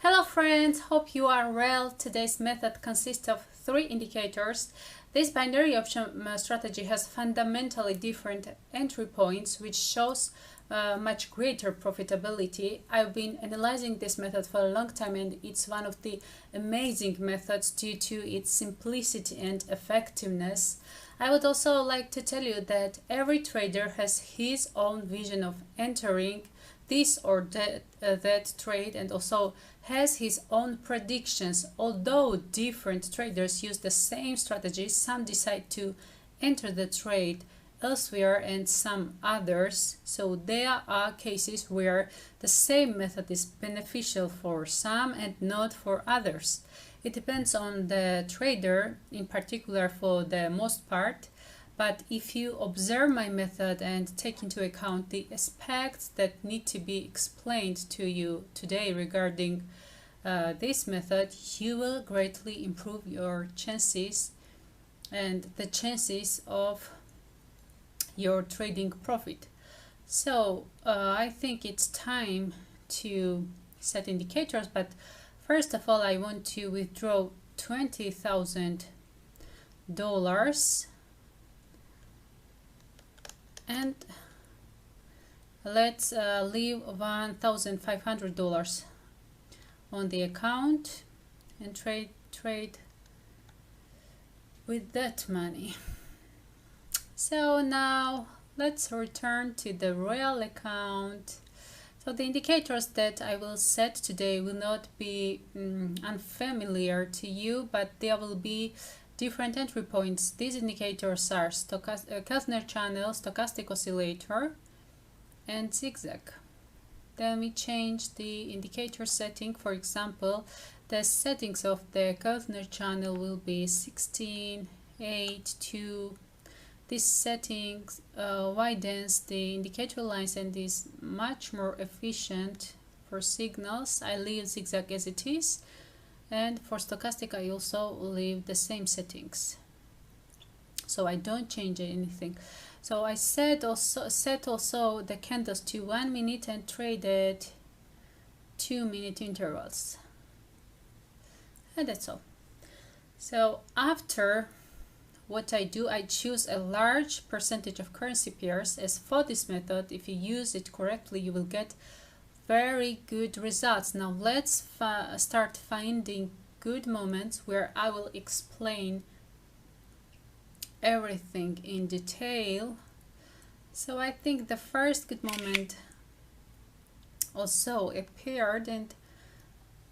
Hello friends, hope you are well. Today's method consists of 3 indicators. This binary option strategy has fundamentally different entry points, which shows much greater profitability. I've been analyzing this method for a long time, and it's one of the amazing methods due to its simplicity and effectiveness. I would also like to tell you that every trader has his own vision of entering this or that trade, and also has his own predictions. Although different traders use the same strategy, some decide to enter the trade elsewhere and some others. So there are cases where the same method is beneficial for some and not for others. It depends on the trader, in particular for the most part. But if you observe my method and take into account the aspects that need to be explained to you today regarding this method, you will greatly improve your chances and the chances of your trading profit. So I think it's time to set indicators, but first of all I want to withdraw $20,000 and let's leave $1,500 on the account and trade with that money. So now let's return to the real account. So the indicators that I will set today will not be unfamiliar to you, but there will be different entry points. These indicators are Keltner channel, stochastic oscillator, and zigzag. Then we change the indicator setting. For example, the settings of the Keltner channel will be 16, 8, 2. This setting widens the indicator lines and is much more efficient for signals. I leave zigzag as it is. And for stochastic, I also leave the same settings, so I don't change anything. So I set also the candles to 1 minute and traded 2-minute intervals, and that's all. So after what I do, I choose a large percentage of currency pairs, as for this method, if you use it correctly, you will get very good results. Now let's start finding good moments where I will explain everything in detail. So I think the first good moment also appeared, and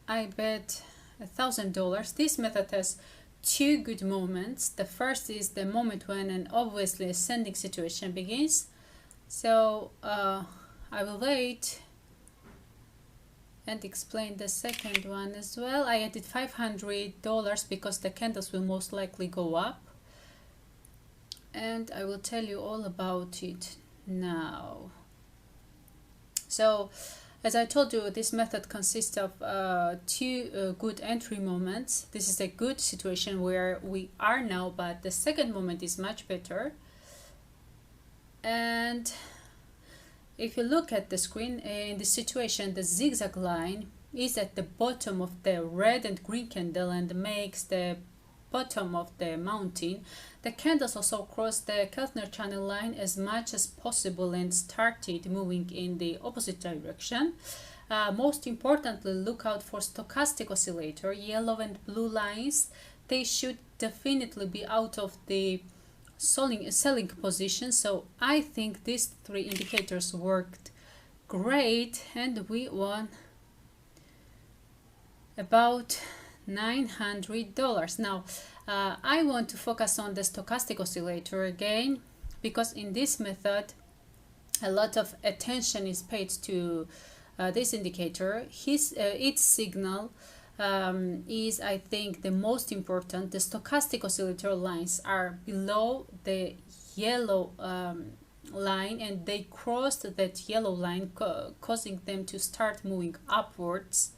I bet $1,000. This method has 2 good moments. The first is the moment when an obviously ascending situation begins. So I will wait and explain the second one as well. I added $500 because the candles will most likely go up, and I will tell you all about it now. So as I told you, this method consists of 2 good entry moments. This is a good situation where we are now, but the second moment is much better. And if you look at the screen, in this situation, the zigzag line is at the bottom of the red and green candle and makes the bottom of the mountain. The candles also cross the Keltner channel line as much as possible and started moving in the opposite direction. Most importantly, look out for stochastic oscillator, yellow and blue lines. They should definitely be out of the selling position. So I think these 3 indicators worked great, and we won about $900. Now I want to focus on the stochastic oscillator again, because in this method a lot of attention is paid to this indicator. Its signal is, I think, the most important. The stochastic oscillator lines are below the yellow line, and they crossed that yellow line, causing them to start moving upwards.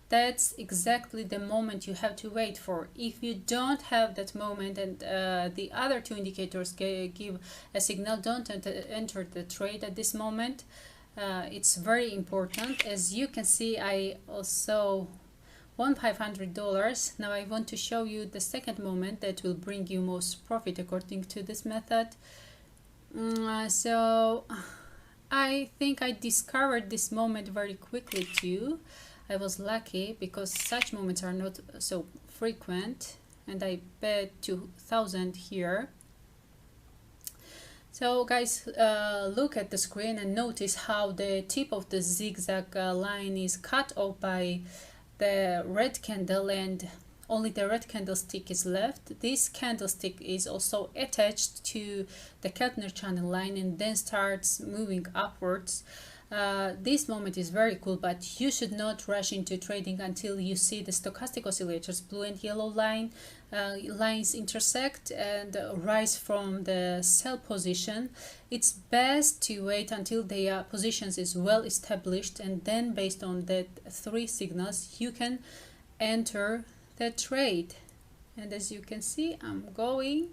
That's exactly the moment you have to wait for. If you don't have that moment and the other 2 indicators give a signal, don't enter the trade at this moment. It's very important. As you can see, I also won $500. Now I want to show you the second moment that will bring you most profit according to this method. So I think I discovered this moment very quickly too. I was lucky because such moments are not so frequent, and I bet 2,000 here. So guys, look at the screen and notice how the tip of the zigzag line is cut off by the red candle, and only the red candlestick is left. This candlestick is also attached to the Keltner channel line and then starts moving upwards. This moment is very cool, but you should not rush into trading until you see the stochastic oscillators blue and yellow lines intersect and rise from the sell position. It's best to wait until their positions is well established, and then based on that three signals you can enter the trade. And as you can see, I'm going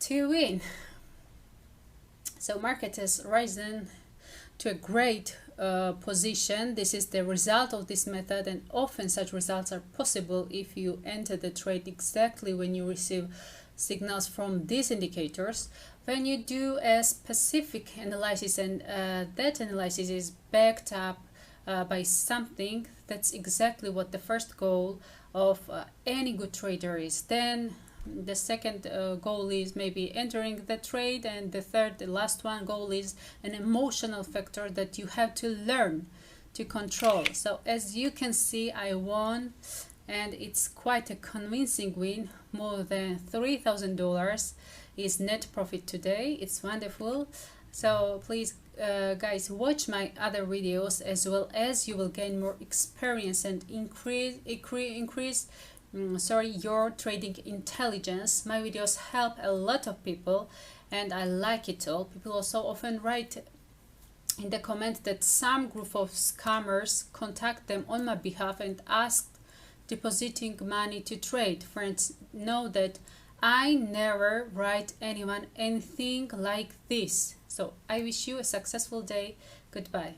to win. So market has risen to a great position. This is the result of this method, and often such results are possible if you enter the trade exactly when you receive signals from these indicators. When you do a specific analysis and that analysis is backed up by something, that's exactly what the first goal of any good trader is. Then the second goal is maybe entering the trade, and the last one goal is an emotional factor that you have to learn to control. So as you can see, I won, and it's quite a convincing win. More than $3,000 is net profit today. It's wonderful. So please guys, watch my other videos as well, as you will gain more experience and increase your trading intelligence. My videos help a lot of people, and I like it all. People also often write in the comment that some group of scammers contact them on my behalf and ask depositing money to trade. Friends, know that I never write anyone anything like this. So I wish you a successful day. Goodbye.